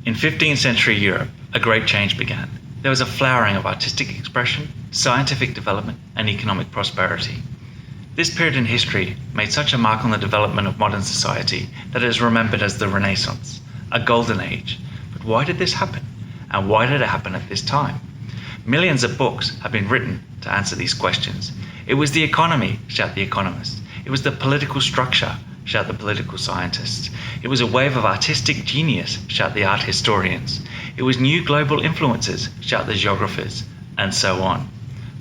In 15th century Europe, a great change began. There was a flowering of artistic expression, scientific development, and economic prosperity. This period in history made such a mark on the development of modern society that it is remembered as the Renaissance, a golden age. But why did this happen? And why did it happen at this time? Millions of books have been written to answer these questions. It was the economy, shout the economists. It was the political structure, shout the political scientists. It was a wave of artistic genius, shout the art historians. It was new global influences, shout the geographers, and so on.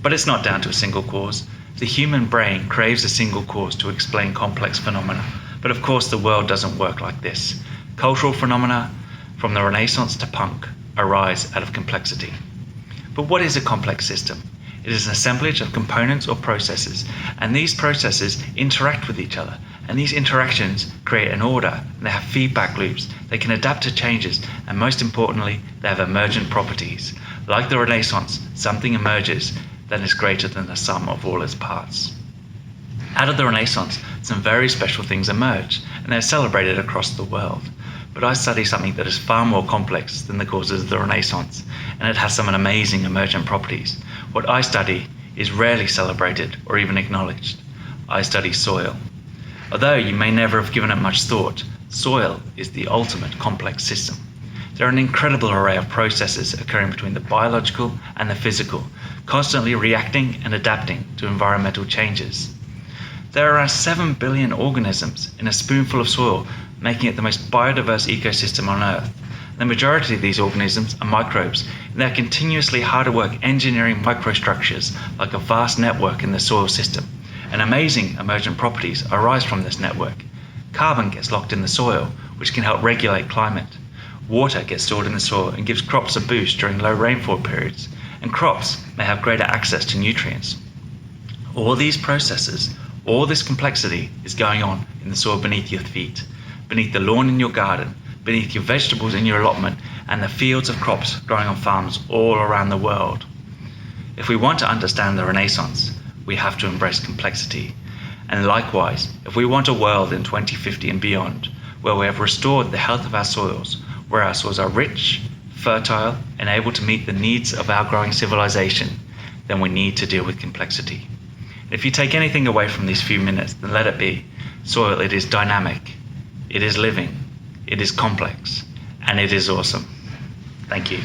But it's not down to a single cause. The human brain craves a single cause to explain complex phenomena. But of course the world doesn't work like this. Cultural phenomena, from the Renaissance to punk, arise out of complexity. But what is a complex system? It is an assemblage of components or processes, and these processes interact with each other, and these interactions create an order, and they have feedback loops. They can adapt to changes, and most importantly, they have emergent properties. Like the Renaissance, something emerges that is greater than the sum of all its parts. Out of the Renaissance, some very special things emerged, and they're celebrated across the world. But I study something that is far more complex than the causes of the Renaissance, and it has some amazing emergent properties. What I study is rarely celebrated or even acknowledged. I study soil. Although you may never have given it much thought, soil is the ultimate complex system. There are an incredible array of processes occurring between the biological and the physical, constantly reacting and adapting to environmental changes. There are 7 billion organisms in a spoonful of soil, making it the most biodiverse ecosystem on Earth. The majority of these organisms are microbes, and they're continuously hard at work engineering microstructures like a vast network in the soil system. And amazing emergent properties arise from this network. Carbon gets locked in the soil, which can help regulate climate. Water gets stored in the soil and gives crops a boost during low rainfall periods, and crops may have greater access to nutrients. All these processes, all this complexity is going on in the soil beneath your feet, beneath the lawn in your garden, beneath your vegetables in your allotment, and the fields of crops growing on farms all around the world. If we want to understand the Renaissance, we have to embrace complexity. And likewise, if we want a world in 2050 and beyond, where we have restored the health of our soils, where our soils are rich, fertile, and able to meet the needs of our growing civilization, then we need to deal with complexity. If you take anything away from these few minutes, then let it be. Soil, it is dynamic, it is living, it is complex, and it is awesome. Thank you.